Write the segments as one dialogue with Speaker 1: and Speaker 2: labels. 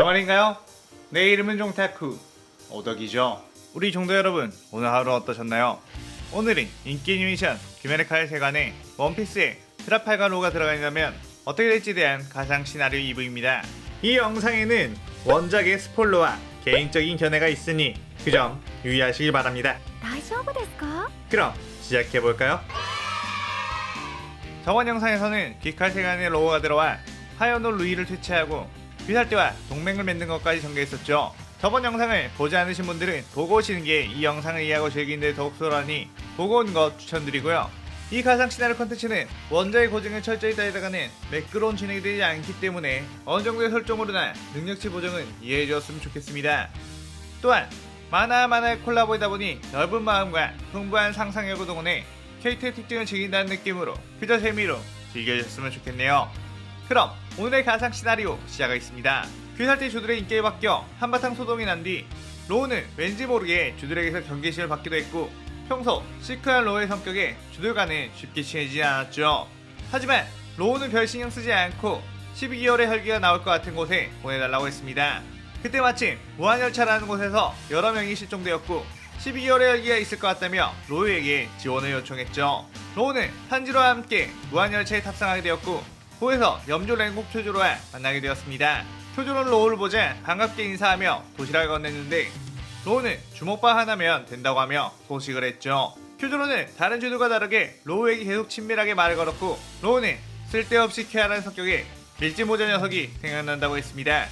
Speaker 1: 정말인가요? 내 이름은 종타쿠 오덕이죠. 우리 종도 여러분, 오늘 하루 어떠셨나요? 오늘은 인기 애니메이션 귀멸의 세관에 원피스에 트라팔과 로가 들어가 있다면 어떻게 될지에 대한 가상 시나리오 2부입니다. 이 영상에는 원작의 스포일러와 개인적인 견해가 있으니 그 점 유의하시길 바랍니다.
Speaker 2: 大丈夫ですか?
Speaker 1: 그럼 시작해볼까요? 저번 영상에서는 귀칼 세관에 로우가 들어와 하연노 루이를 퇴치하고 귀살대와 동맹을 맺는 것까지 전개했었죠. 저번 영상을 보지 않으신 분들은 보고 오시는 게 이 영상을 이해하고 즐기는데 더욱 수월하니 보고 오는 것 추천드리고요. 이 가상 시나리오 컨텐츠는 원작의 고증을 철저히 따르다가는 매끄러운 진행이 되지 않기 때문에 어느 정도의 설정으로나 능력치 보정은 이해해 주었으면 좋겠습니다. 또한 만화의 콜라보이다 보니 넓은 마음과 풍부한 상상력을 동원해 캐릭터의 특징을 즐긴다는 느낌으로 그저 재미로 즐겨주셨으면 좋겠네요. 그럼 오늘의 가상 시나리오 시작하겠습니다. 귀살대 주들의 인기에 바뀌어 한바탕 소동이 난 뒤 로우는 왠지 모르게 주들에게서 경계심을 받기도 했고 평소 시크한 로우의 성격에 주들과는 쉽게 친해지지 않았죠. 하지만 로우는 별 신경 쓰지 않고 12개월의 혈기가 나올 것 같은 곳에 보내달라고 했습니다. 그때 마침 무한열차라는 곳에서 여러 명이 실종되었고 12개월의 혈기가 있을 것 같다며 로우에게 지원을 요청했죠. 로우는 탄지로와 함께 무한열차에 탑승하게 되었고 고에서 염조 랭곡 쿄조로와 만나게 되었습니다. 쿄조로는 로우를 보자 반갑게 인사하며 도시락을 건넸는데 로우는 주먹밥 하나면 된다고 하며 소식을 했죠. 쿄조로는 다른 주들과 다르게 로우에게 계속 친밀하게 말을 걸었고 로우는 쓸데없이 쾌활한 성격에 밀짚모자 녀석이 생각난다고 했습니다.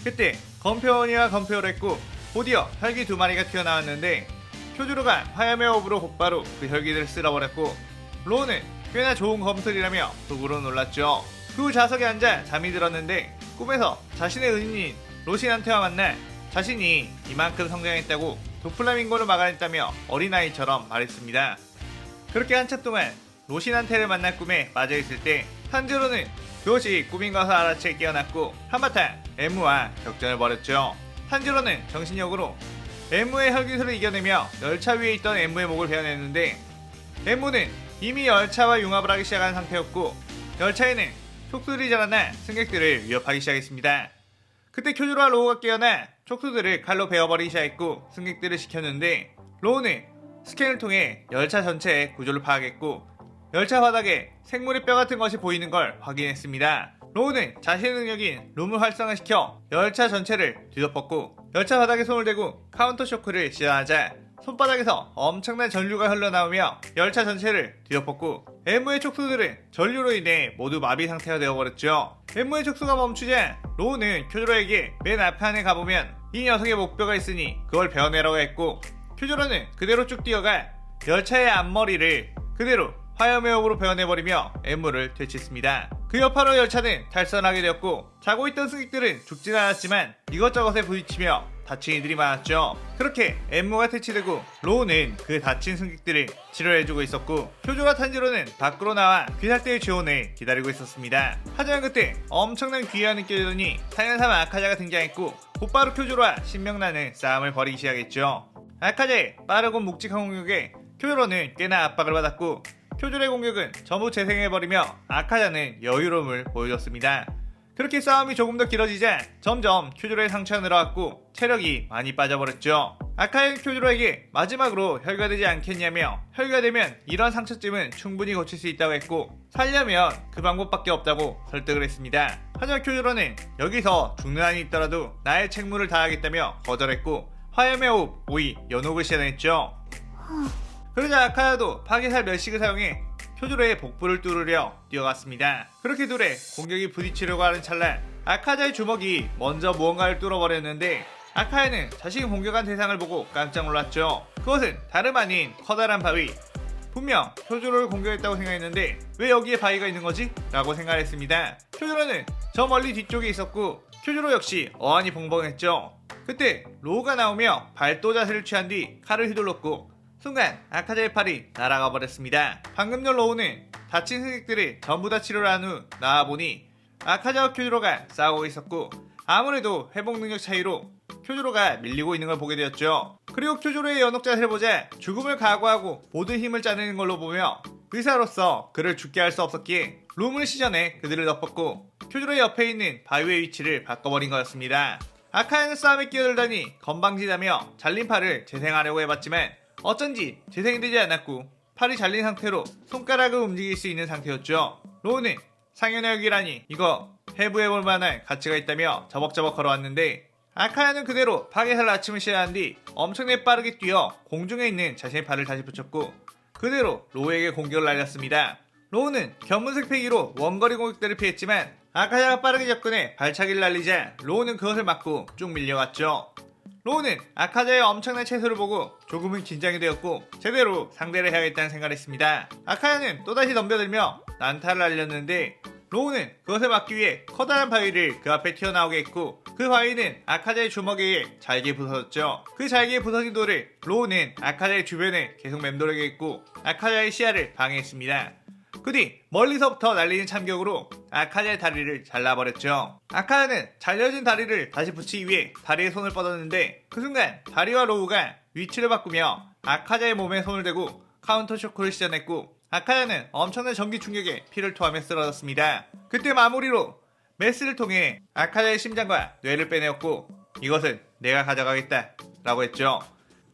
Speaker 1: 그때 건표원이와 건표를 했고 곧이어 혈기 2마리가 튀어나왔는데 쿄조로가 화염의 호흡으로 곧바로 그 혈기들을 쓸어버렸고 로우는 꽤나 좋은 검술이라며 속으로 놀랐죠. 그 후 좌석에 앉아 잠이 들었는데 꿈에서 자신의 은인인 로신한테와 만나 자신이 이만큼 성장했다고 도플라밍고를 막아냈다며 어린아이처럼 말했습니다. 그렇게 한참 동안 로신한테를 만난 꿈에 빠져있을 때 탄지로는 그것이 꿈인 것을 알아채 깨어났고 한바탕 엠무와 격전을 벌였죠. 탄지로는 정신력으로 엠무의 혈기술을 이겨내며 열차 위에 있던 엠무의 목을 베어냈는데 엠무는 이미 열차와 융합을 하기 시작한 상태였고 열차에는 촉수들이 자라나 승객들을 위협하기 시작했습니다. 그때 쿄조로와 로우가 깨어나 촉수들을 칼로 베어버리기 시작했고 승객들을 시켰는데 로우는 스캔을 통해 열차 전체의 구조를 파악했고 열차 바닥에 생물의 뼈 같은 것이 보이는 걸 확인했습니다. 로우는 자신의 능력인 룸을 활성화시켜 열차 전체를 뒤덮었고 열차 바닥에 손을 대고 카운터 쇼크를 시전하자 손바닥에서 엄청난 전류가 흘러나오며 열차 전체를 뒤덮었고 엠무의 촉수들은 전류로 인해 모두 마비 상태가 되어버렸죠. 엠무의 촉수가 멈추자 로우는 쿄조로에게 맨 앞판에 가보면 이 녀석의 목뼈가 있으니 그걸 베어내라고 했고 쿄조로는 그대로 쭉 뛰어가 열차의 앞머리를 그대로 화염의 호흡으로 베어내버리며 엠무를 퇴치했습니다. 그 여파로 열차는 탈선하게 되었고 자고 있던 승객들은 죽진 않았지만 이것저것에 부딪히며 다친 이들이 많았죠. 그렇게 엠무가 퇴치되고 로우는 그 다친 승객들을 치료해주고 있었고 쿄조와 탄지로는 밖으로 나와 귀살대의 지원을 기다리고 있었습니다. 하지만 그때 엄청난 기회가 느껴지더니 4년삼 아카자가 등장했고 곧바로 쿄조와 신명나는 싸움을 벌이기 시작했죠. 아카자의 빠르고 묵직한 공격에 쿄조로는 꽤나 압박을 받았고 쿄조의 공격은 전부 재생해버리며 아카자는 여유로움을 보여줬습니다. 그렇게 싸움이 조금 더 길어지자 점점 쿄조로의 상처가 늘어왔고 체력이 많이 빠져버렸죠. 아카자는 쿄조로에게 마지막으로 혈기가 되지 않겠냐며 혈기가 되면 이런 상처쯤은 충분히 고칠 수 있다고 했고 살려면 그 방법밖에 없다고 설득을 했습니다. 하지만 쿄조로는 여기서 죽는 한이 있더라도 나의 책무를 다하겠다며 거절했고 화염의 호흡, 오이, 연호흡을 시전했죠. 그러자 아카자도 파괴살 멸식을 사용해 쿄조로의 복부를 뚫으려 뛰어갔습니다. 그렇게 둘의 공격이 부딪히려고 하는 찰나 아카자의 주먹이 먼저 무언가를 뚫어버렸는데 아카자는 자신이 공격한 대상을 보고 깜짝 놀랐죠. 그것은 다름 아닌 커다란 바위. 분명 쿄조로를 공격했다고 생각했는데 왜 여기에 바위가 있는 거지? 라고 생각했습니다. 쿄조로는 저 멀리 뒤쪽에 있었고 쿄조로 역시 어안이 벙벙했죠. 그때 로우가 나오며 발도 자세를 취한 뒤 칼을 휘둘렀고 순간 아카자의 팔이 날아가 버렸습니다. 방금 전 로우는 다친 승객들을 전부 다 치료를 한 후 나와보니 아카자와 쿄조로가 싸우고 있었고 아무래도 회복 능력 차이로 쿄조로가 밀리고 있는 걸 보게 되었죠. 그리고 쿄조로의 연옥 자세를 보자 죽음을 각오하고 모든 힘을 짜내는 걸로 보며 의사로서 그를 죽게 할 수 없었기에 룸을 시전해 그들을 덮었고 쿄조로의 옆에 있는 바위의 위치를 바꿔버린 거였습니다. 아카야는 싸움에 끼어들다니 건방지다며 잘린 팔을 재생하려고 해봤지만 어쩐지 재생이 되지 않았고 팔이 잘린 상태로 손가락을 움직일 수 있는 상태였죠. 로우는 상현의 혈기라니 이거 해부해볼 만한 가치가 있다며 저벅저벅 걸어왔는데 아카야는 그대로 파괴살 아침을 시작한 뒤 엄청나게 빠르게 뛰어 공중에 있는 자신의 팔을 다시 붙였고 그대로 로우에게 공격을 날렸습니다. 로우는 견문색 패기로 원거리 공격들을 피했지만 아카야가 빠르게 접근해 발차기를 날리자 로우는 그것을 막고 쭉 밀려갔죠. 로우는 아카자의 엄청난 채소를 보고 조금은 긴장이 되었고 제대로 상대를 해야겠다는 생각을 했습니다. 아카야는 또다시 덤벼들며 난타를 날렸는데 로우는 그것을 막기 위해 커다란 바위를 그 앞에 튀어나오게 했고 그 바위는 아카자의 주먹에 의해 잘게 부서졌죠. 그 잘게 부서진 돌을 로우는 아카자의 주변에 계속 맴돌게 했고 아카자의 시야를 방해했습니다. 그 뒤 멀리서부터 날리는 참격으로 아카자의 다리를 잘라버렸죠. 아카자는 잘려진 다리를 다시 붙이기 위해 다리에 손을 뻗었는데 그 순간 다리와 로우가 위치를 바꾸며 아카자의 몸에 손을 대고 카운터 쇼크를 시전했고 아카자는 엄청난 전기 충격에 피를 토하며 쓰러졌습니다. 그때 마무리로 메스를 통해 아카자의 심장과 뇌를 빼내었고 이것은 내가 가져가겠다 라고 했죠.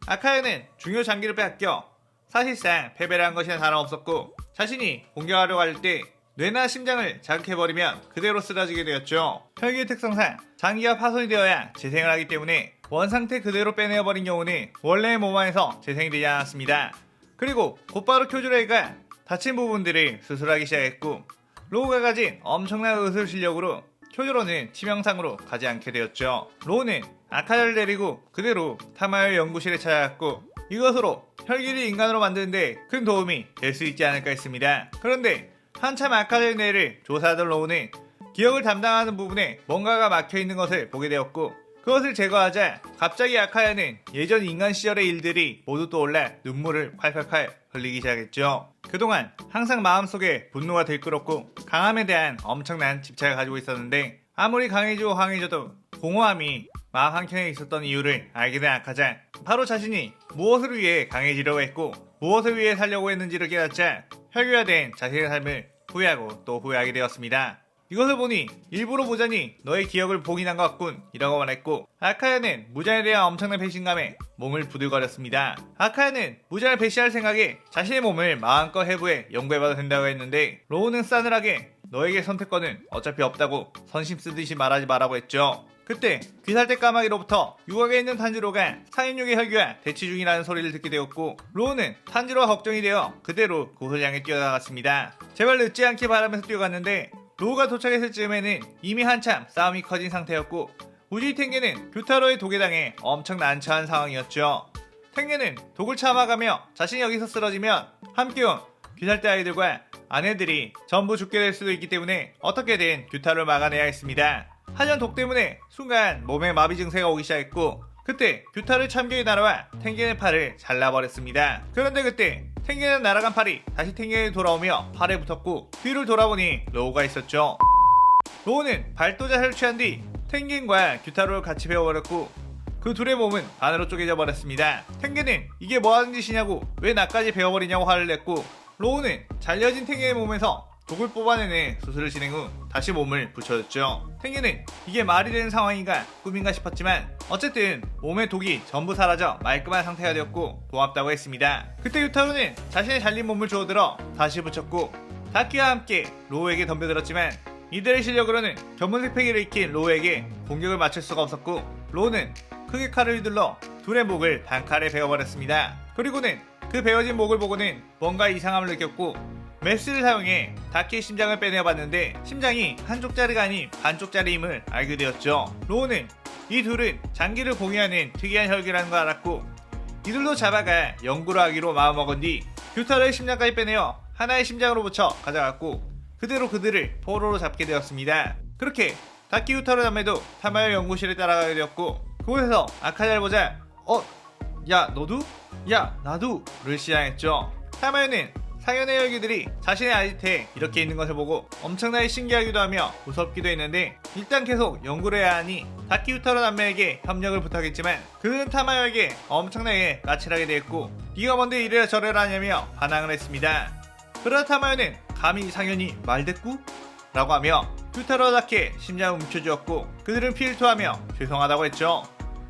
Speaker 1: 아카자는 중요 장기를 빼앗겨 사실상 패배를 한 것이나 다름없었고 자신이 공격하려고 할 때 뇌나 심장을 자극해버리면 그대로 쓰러지게 되었죠. 혈기의 특성상 장기가 파손이 되어야 재생을 하기 때문에 원상태 그대로 빼내어버린 경우는 원래의 몸 안에서 재생이 되지 않았습니다. 그리고 곧바로 쿄조레가 다친 부분들을 수술하기 시작했고 로우가 가진 엄청난 의술 실력으로 쿄조로는 치명상으로 가지 않게 되었죠. 로우는 아카자를 데리고 그대로 타마의 연구실에 찾아갔고 이것으로 혈기를 인간으로 만드는데 큰 도움이 될 수 있지 않을까 했습니다. 그런데 한참 아카자의 뇌를 조사하던 로우는 기억을 담당하는 부분에 뭔가가 막혀있는 것을 보게 되었고 그것을 제거하자 갑자기 아카야는 예전 인간 시절의 일들이 모두 떠올라 눈물을 콸콸콸 흘리기 시작했죠. 그동안 항상 마음속에 분노가 들끓었고 강함에 대한 엄청난 집착을 가지고 있었는데 아무리 강해지고 강해져도 공허함이 마음 한켠에 있었던 이유를 알게 된 아카자, 바로 자신이 무엇을 위해 강해지려고 했고 무엇을 위해 살려고 했는지를 깨닫자 혈기화된 자신의 삶을 후회하고 또 후회하게 되었습니다. 이것을 보니 일부러 무잔이 너의 기억을 봉인한 것 같군 이라고 말했고 아카야는 무잔에 대한 엄청난 배신감에 몸을 부들거렸습니다. 아카야는 무잔을 배신할 생각에 자신의 몸을 마음껏 해부해 연구해봐도 된다고 했는데 로우는 싸늘하게 너에게 선택권은 어차피 없다고 선심 쓰듯이 말하지 말라고 했죠. 그때 귀살대 까마귀로부터 유곽에 있는 탄지로가 상인육의 혈기와 대치 중이라는 소리를 듣게 되었고 로우는 탄지로가 걱정이 되어 그대로 그곳을 향해 뛰어나갔습니다. 제발 늦지 않게 바라면서 뛰어갔는데 로우가 도착했을 즈음에는 이미 한참 싸움이 커진 상태였고 우지 탱게는 규타로의 독에 당해 엄청 난처한 상황이었죠. 탱게는 독을 참아가며 자신이 여기서 쓰러지면 함께 온 귀살대 아이들과 아내들이 전부 죽게 될 수도 있기 때문에 어떻게든 규타로를 막아내야 했습니다. 하지만 독 때문에 순간 몸에 마비 증세가 오기 시작했고 그때 규타를 참교의 날아와 탱겐의 팔을 잘라버렸습니다. 그런데 그때 탱겐은 날아간 팔이 다시 탱겐에 돌아오며 팔에 붙었고 뒤를 돌아보니 로우가 있었죠. 로우는 발도자를 취한 뒤 탱겐과 규타로를 같이 베어버렸고 그 둘의 몸은 반으로 쪼개져 버렸습니다. 탱겐은 이게 뭐하는 짓이냐고 왜 나까지 베어버리냐고 화를 냈고 로우는 잘려진 탱겐의 몸에서 독을 뽑아내는 수술을 진행 후 다시 몸을 붙여줬죠. 탱겐은 이게 말이 되는 상황인가 꿈인가 싶었지만 어쨌든 몸의 독이 전부 사라져 말끔한 상태가 되었고 고맙다고 했습니다. 그때 유타로는 자신의 잘린 몸을 주워들어 다시 붙였고 다키와 함께 로우에게 덤벼들었지만 이들의 실력으로는 견문색 패기를 익힌 로우에게 공격을 맞출 수가 없었고 로우는 크게 칼을 휘둘러 둘의 목을 단칼에 베어버렸습니다. 그리고는 그 베어진 목을 보고는 뭔가 이상함을 느꼈고 메스를 사용해 다키의 심장을 빼내봤는데 심장이 한쪽짜리가 아닌 반쪽짜리임을 알게 되었죠. 로우는 이 둘은 장기를 공유하는 특이한 혈기라는 걸 알았고 이들도 잡아가 연구를 하기로 마음먹은 뒤 규타로의 심장까지 빼내어 하나의 심장으로 붙여 가져갔고 그대로 그들을 포로로 잡게 되었습니다. 그렇게 다키 규타로 자매도 타마의 연구실에 따라가게 되었고 그곳에서 아카자를 보자 야 너도? 야 나도? 를 시작했죠. 타마요는 상현의 혈기들이 자신의 아지트에 이렇게 있는 것을 보고 엄청나게 신기하기도 하며 무섭기도 했는데 일단 계속 연구를 해야 하니 다키 유타로 남매에게 협력을 부탁했지만 그는 타마요에게 엄청나게 까칠하게 되었고 네가 뭔데 이래라 저래라 하냐며 반항을 했습니다. 그러다 타마요는 감히 상현이 말대꾸? 라고 하며 퓨타로 다케 심장을 움켜쥐었고 그들은 피를 토하며 죄송하다고 했죠.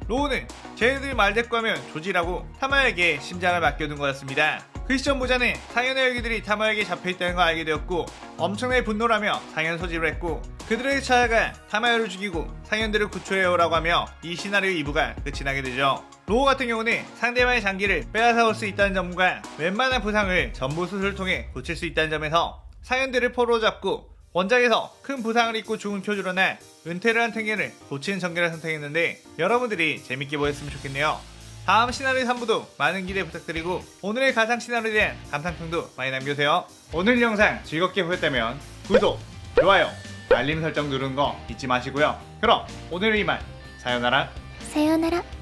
Speaker 1: 로우는 쟤네들이 말대꾸하면 조지라고 타마에게 심장을 맡겨둔 거였습니다. 그 시점 보자는 상현의 여기들이 타마에게 잡혀있다는 걸 알게 되었고 엄청나게 분노를 하며 상현 소집을 했고 그들에게 찾아가 타마요를 죽이고 상현들을 구출해오라고 하며 이 시나리오 2부가 끝이 나게 되죠. 로우 같은 경우는 상대방의 장기를 빼앗아올 수 있다는 점과 웬만한 부상을 전부 수술을 통해 고칠 수 있다는 점에서 상현들을 포로 잡고 원작에서 큰 부상을 입고 죽은 표주로나 은퇴를 한 탱겐을 고치는 전개를 선택했는데 여러분들이 재밌게 보셨으면 좋겠네요. 다음 시나리오 3부도 많은 기대 부탁드리고 오늘의 가상 시나리오에 대한 감상평도 많이 남겨주세요. 오늘 영상 즐겁게 보셨다면 구독, 좋아요, 알림 설정 누르는 거 잊지 마시고요. 그럼 오늘은 이만 사요나라.
Speaker 2: さようなら。